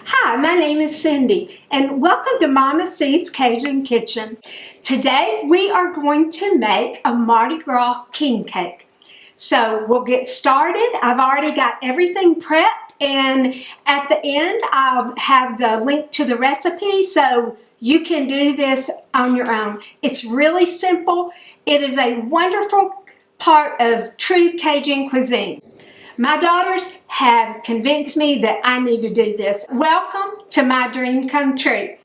Hi, my name is Cindy, and welcome to Mama C's Cajun Kitchen. Today we are going to make a Mardi Gras king cake. So we'll get started. I've already got everything prepped, and at the end I'll have the link to the recipe so you can do this on your own. It's really simple. It is a wonderful part of true Cajun cuisine. My daughters have convinced me that I need to do this. Welcome to my dream come true.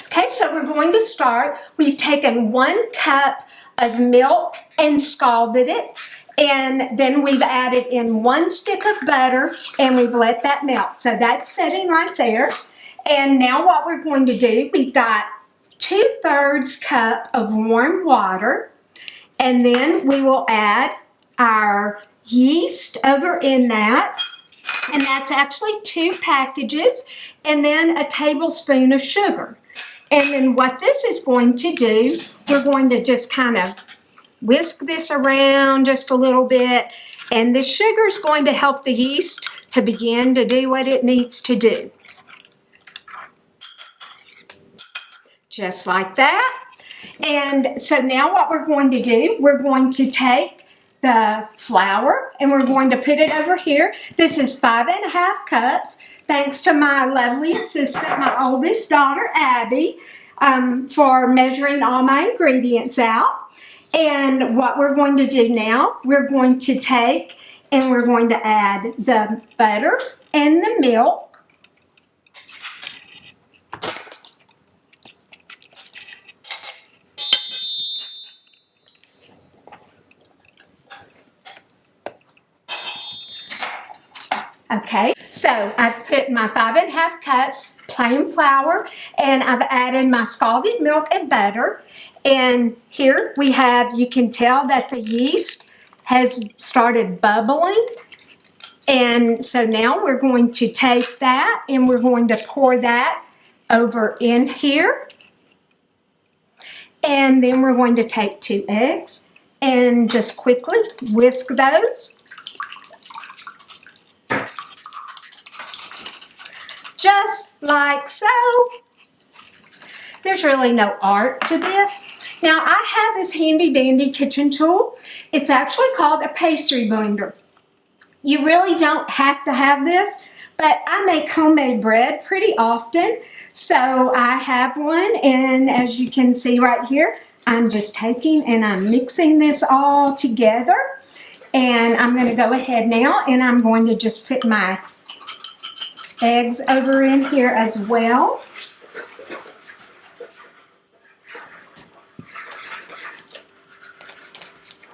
Okay, so we're going to start. We've taken 1 cup of milk and scalded it. And then we've added in 1 stick of butter and we've let that melt. So that's sitting right there. And now what we're going to do, we've got 2/3 cup of warm water, and then we will add our yeast over in that, and that's actually 2 packages, and then a tablespoon of sugar. And then what this is going to do, we're going to just kind of whisk this around just a little bit, and the sugar is going to help the yeast to begin to do what it needs to do. Just like that. And so now what we're going to do, we're going to take the flour and we're going to put it over here. This is 5½ cups, thanks to my lovely assistant, my oldest daughter, Abby, for measuring all my ingredients out. And what we're going to do now, we're going to take and we're going to add the butter and the milk. Okay, so I've put my 5½ cups plain flour and I've added my scalded milk and butter. And here we have, you can tell that the yeast has started bubbling. And so now we're going to take that and we're going to pour that over in here. And then we're going to take 2 eggs and just quickly whisk those. Just like so. There's really no art to this. Now I have this handy dandy kitchen tool. It's actually called a pastry blender. You really don't have to have this, but I make homemade bread pretty often. So I have one, and as you can see right here, I'm just taking and I'm mixing this all together. And I'm going to go ahead now and I'm going to just put my eggs over in here as well.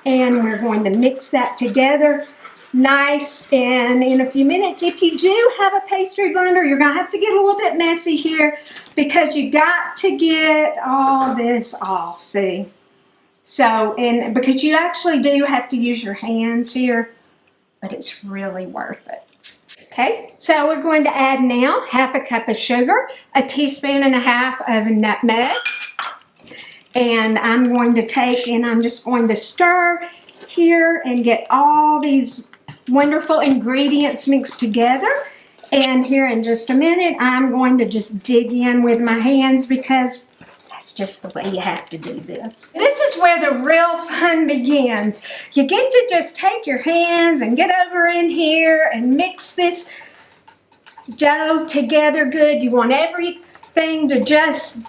And we're going to mix that together nice. And in a few minutes, if you do have a pastry blender, you're going to have to get a little bit messy here because you got to get all this off, see? So, and because you actually do have to use your hands here, but it's really worth it. Okay, so we're going to add now 1/2 cup of sugar, 1.5 teaspoons of nutmeg, and I'm going to take and I'm just going to stir here and get all these wonderful ingredients mixed together. And here in just a minute, I'm going to just dig in with my hands because that's just the way you have to do this. This is where the real fun begins. You get to just take your hands and get over in here and mix this dough together good. You want everything to just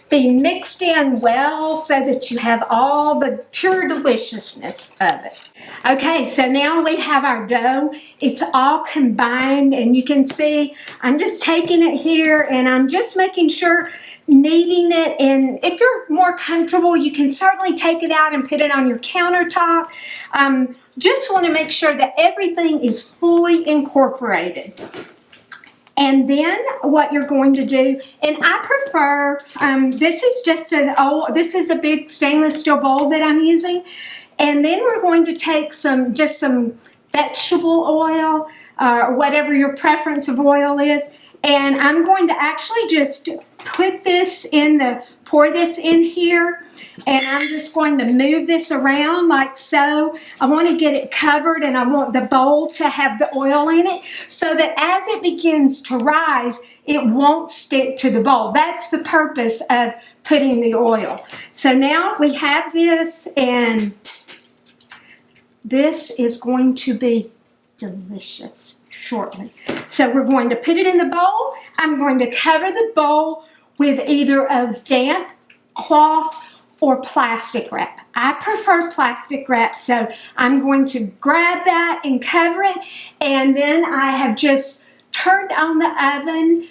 be mixed in well so that you have all the pure deliciousness of it. Okay, so now we have our dough. It's all combined, and you can see I'm just taking it here and I'm just making sure, kneading it. And if you're more comfortable, you can certainly take it out and put it on your countertop. Just want to make sure that everything is fully incorporated. And then what you're going to do, and I prefer, this is just this is a big stainless steel bowl that I'm using. And then we're going to take just some vegetable oil, or whatever your preference of oil is. And I'm going to actually just put this in the pour this in here, and I'm just going to move this around like so. I want to get it covered, and I want the bowl to have the oil in it so that as it begins to rise, it won't stick to the bowl. That's the purpose of putting the oil. So now we have this, and this is going to be delicious shortly. So we're going to put it in the bowl. I'm going to cover the bowl with either a damp cloth or plastic wrap. I prefer plastic wrap, so I'm going to grab that and cover it. And then I have just turned on the oven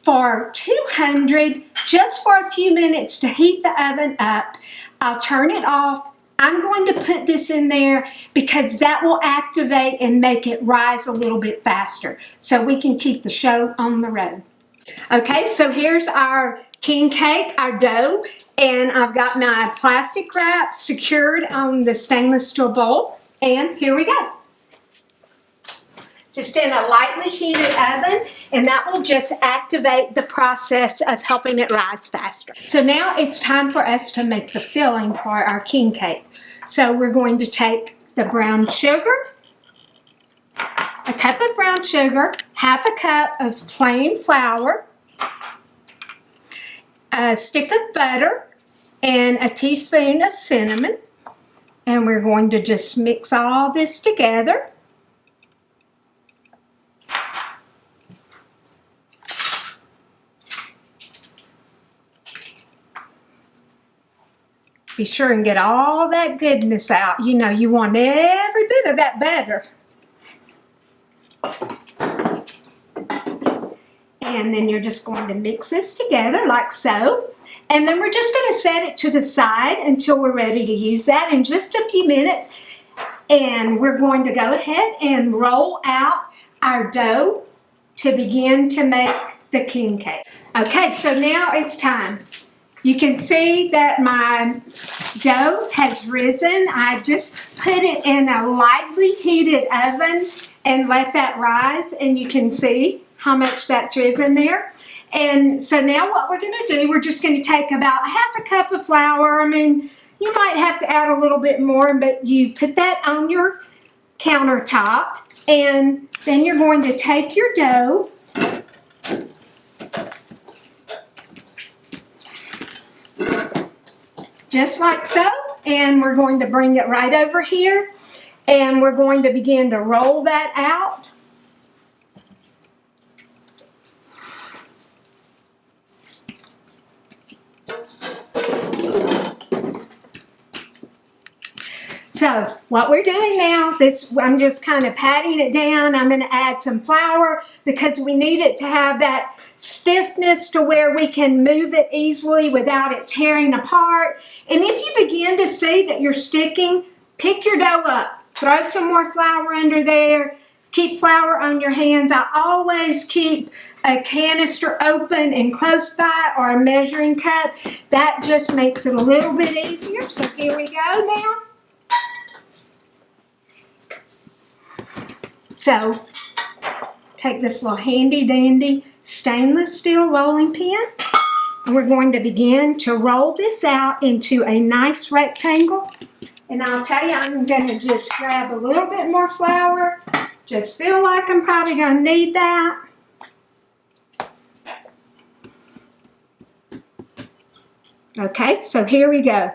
for 200 just for a few minutes to heat the oven up. I'll turn it off. I'm going to put this in there because that will activate and make it rise a little bit faster so we can keep the show on the road. Okay, so here's our king cake, our dough, and I've got my plastic wrap secured on the stainless steel bowl, and here we go. Just in a lightly heated oven, and that will just activate the process of helping it rise faster. So now it's time for us to make the filling for our king cake. So we're going to take the brown sugar, a cup of brown sugar, half a cup of plain flour, a stick of butter, and a teaspoon of cinnamon. And we're going to just mix all this together. Be sure and get all that goodness out. You know, you want every bit of that butter. And then you're just going to mix this together like so. And then we're just going to set it to the side until we're ready to use that in just a few minutes. And we're going to go ahead and roll out our dough to begin to make the king cake. Okay, so now it's time. You can see that my dough has risen. I just put it in a lightly heated oven and let that rise, and you can see how much that's risen there. And so now what we're going to do, we're just going to take about half a cup of flour. I mean, you might have to add a little bit more, but you put that on your countertop, and then you're going to take your dough just like so, and we're going to bring it right over here, and we're going to begin to roll that out. So what we're doing now, I'm just kind of patting it down. I'm going to add some flour because we need it to have that stiffness to where we can move it easily without it tearing apart. And if you begin to see that you're sticking, pick your dough up. Throw some more flour under there. Keep flour on your hands. I always keep a canister open and close by, or a measuring cup. That just makes it a little bit easier. So here we go now. So, take this little handy dandy stainless steel rolling pin, and we're going to begin to roll this out into a nice rectangle. And I'll tell you, I'm going to just grab a little bit more flour. Just feel like I'm probably going to need that. Okay, so here we go.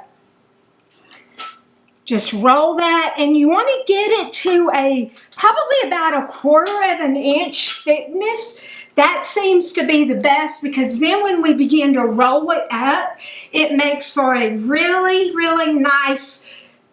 Just roll that, and you want to get it to probably about 1/4 of an inch thickness. That seems to be the best, because then when we begin to roll it up, it makes for a really, really nice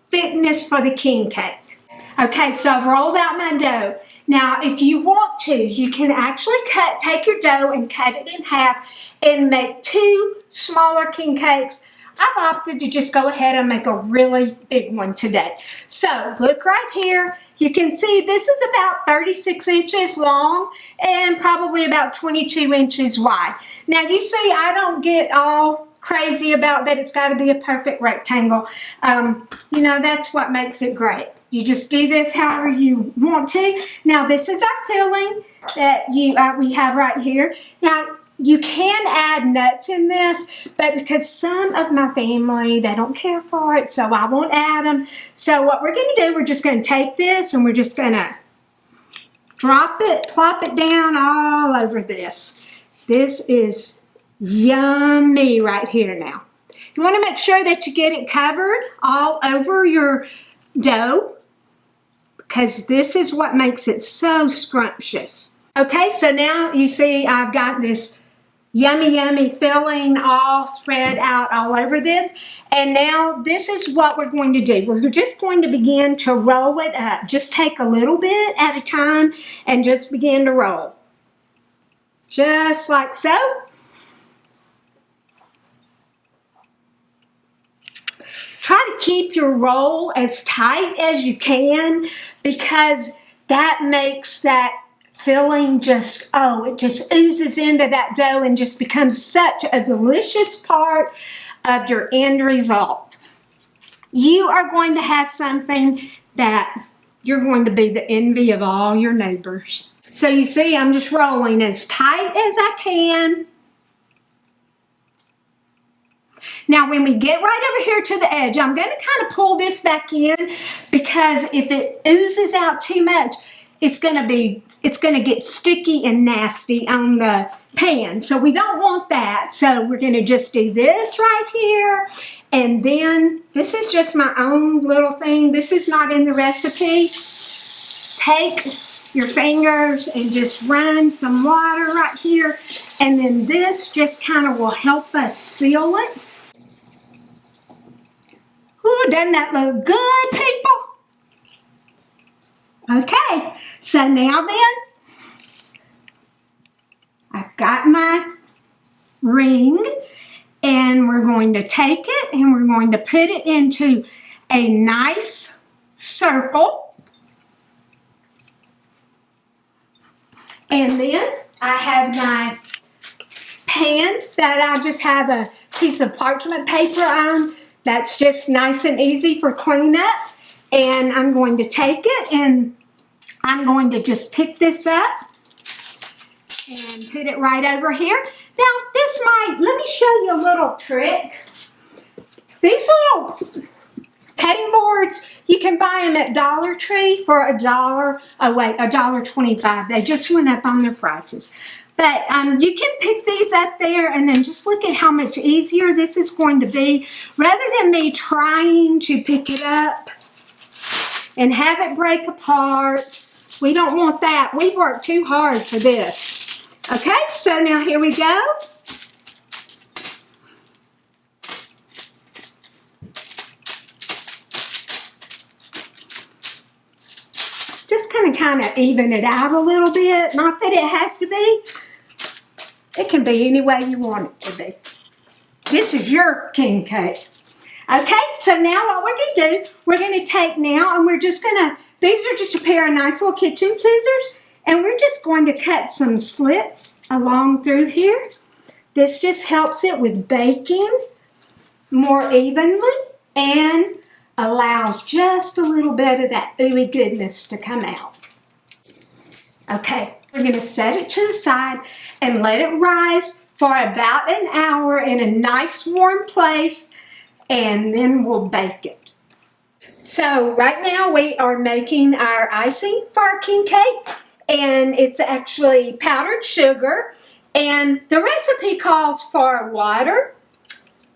thickness for the king cake. Okay, so I've rolled out my dough. Now, if you want to, you can actually take your dough and cut it in half and make 2 smaller king cakes. I've opted to just go ahead and make a really big one today. So look right here. You can see this is about 36 inches long and probably about 22 inches wide. Now you see, I don't get all crazy about that it's got to be a perfect rectangle. You know, that's what makes it great. You just do this however you want to. Now this is our filling that we have right here. Now, You can add nuts in this, but because some of my family, they don't care for it, so I won't add them. So what we're going to do, we're just going to take this and we're just going to drop it, plop it down all over this. This is yummy right here now. You want to make sure that you get it covered all over your dough, because this is what makes it so scrumptious. Okay, so now you see I've got this yummy, yummy filling all spread out all over this. And now this is what we're going to do. We're just going to begin to roll it up. Just take a little bit at a time and just begin to roll. Just like so. Try to keep your roll as tight as you can, because that makes that filling just, oh, it just oozes into that dough and just becomes such a delicious part of your end result. You are going to have something that you're going to be the envy of all your neighbors. So you see, I'm just rolling as tight as I can. Now when we get right over here to the edge, I'm going to kind of pull this back in, because if it oozes out too much, it's going to get sticky and nasty on the pan. So we don't want that. So we're going to just do this right here. And then this is just my own little thing. This is not in the recipe. Take your fingers and just run some water right here. And then this just kind of will help us seal it. Ooh, doesn't that look good, people? Okay, so now then, I've got my ring, and we're going to take it and we're going to put it into a nice circle. And then I have my pan that I just have a piece of parchment paper on. That's just nice and easy for cleanup. And I'm going to take it and I'm going to just pick this up and put it right over here. Now this might, let me show you a little trick. These little cutting boards, you can buy them at Dollar Tree for $1, oh wait, $1.25. They just went up on their prices. But you can pick these up there and then just look at how much easier this is going to be. Rather than me trying to pick it up and have it break apart, we don't want that. We've worked too hard for this. Okay, so now here we go. Just kind of even it out a little bit. Not that it has to be. It can be any way you want it to be. This is your king cake. Okay, so now what we're going to do, we're going to take now and we're just going to, these are just a pair of nice little kitchen scissors, and we're just going to cut some slits along through here. This just helps it with baking more evenly and allows just a little bit of that ooey goodness to come out. Okay, we're going to set it to the side and let it rise for about an hour in a nice warm place, and then we'll bake it. So right now we are making our icing for our king cake, and it's actually powdered sugar, and the recipe calls for water,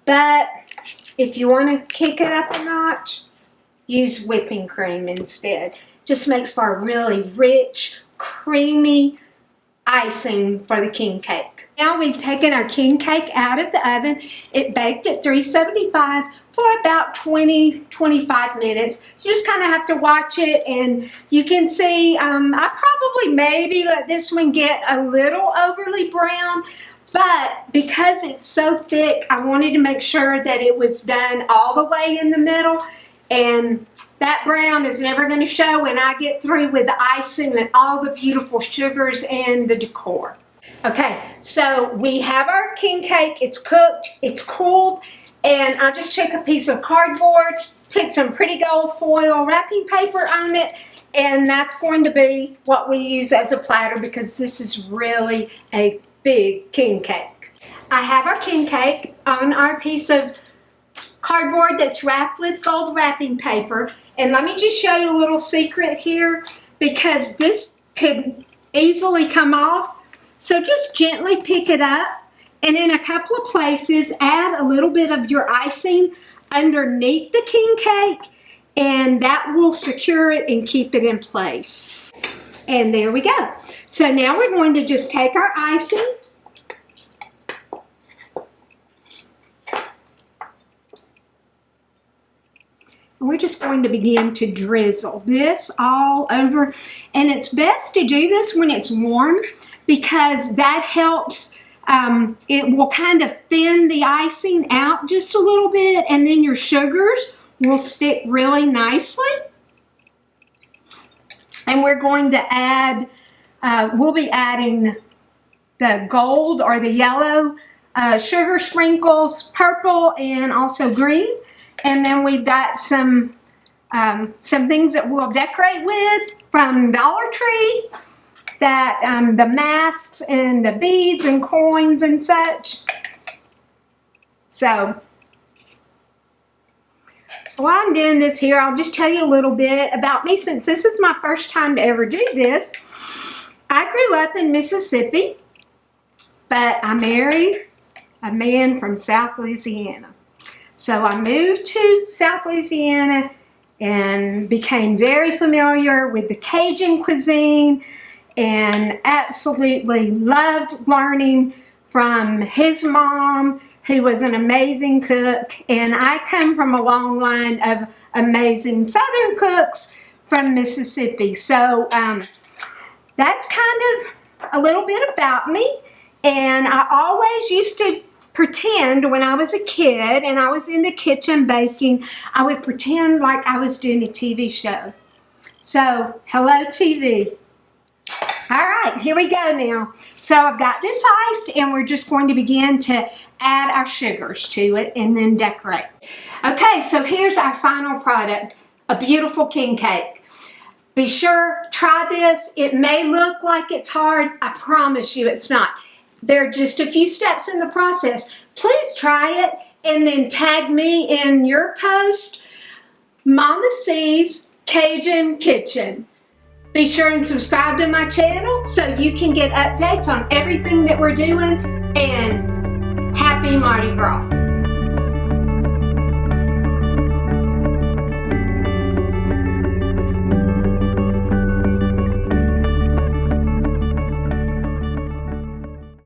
but if you want to kick it up a notch, use whipping cream instead. Just makes for a really rich, creamy icing for the king cake. Now we've taken our king cake out of the oven. It baked at 375 for about 20-25 minutes. You just kind of have to watch it, and you can see I probably maybe let this one get a little overly brown, but because it's so thick, I wanted to make sure that it was done all the way in the middle, and that brown is never going to show when I get through with the icing and all the beautiful sugars and the decor. Okay, so we have our king cake. It's cooked, it's cooled, and I just took a piece of cardboard, put some pretty gold foil wrapping paper on it, and that's going to be what we use as a platter, because this is really a big king cake. I have our king cake on our piece of cardboard that's wrapped with gold wrapping paper. And let me just show you a little secret here, because this could easily come off. So just gently pick it up, and in a couple of places add a little bit of your icing underneath the king cake, and that will secure it and keep it in place. And there we go. So now we're going to just take our icing, and we're just going to begin to drizzle this all over. And it's best to do this when it's warm, because that helps. It will kind of thin the icing out just a little bit, and then your sugars will stick really nicely. And we're going to add, we'll be adding the gold or the yellow sugar sprinkles, purple and also green. And then we've got some things that we'll decorate with from Dollar Tree, that the masks and the beads and coins and such. So while I'm doing this here, I'll just tell you a little bit about me, since this is my first time to ever do this. I grew up in Mississippi, but I married a man from South Louisiana. So I moved to South Louisiana and became very familiar with the Cajun cuisine, and absolutely loved learning from his mom, who was an amazing cook. And I come from a long line of amazing Southern cooks from Mississippi. So that's kind of a little bit about me. And I always used to pretend, when I was a kid and I was in the kitchen baking, I would pretend like I was doing a TV show. So, hello TV. All right, here we go now. So I've got this iced, and we're just going to begin to add our sugars to it and then decorate. Okay, so here's our final product, a beautiful king cake. Be sure, try this. It may look like it's hard. I promise you it's not. There are just a few steps in the process. Please try it and then tag me in your post, Mama C's Cajun Kitchen. Be sure and subscribe to my channel so you can get updates on everything that we're doing, and happy Mardi Gras.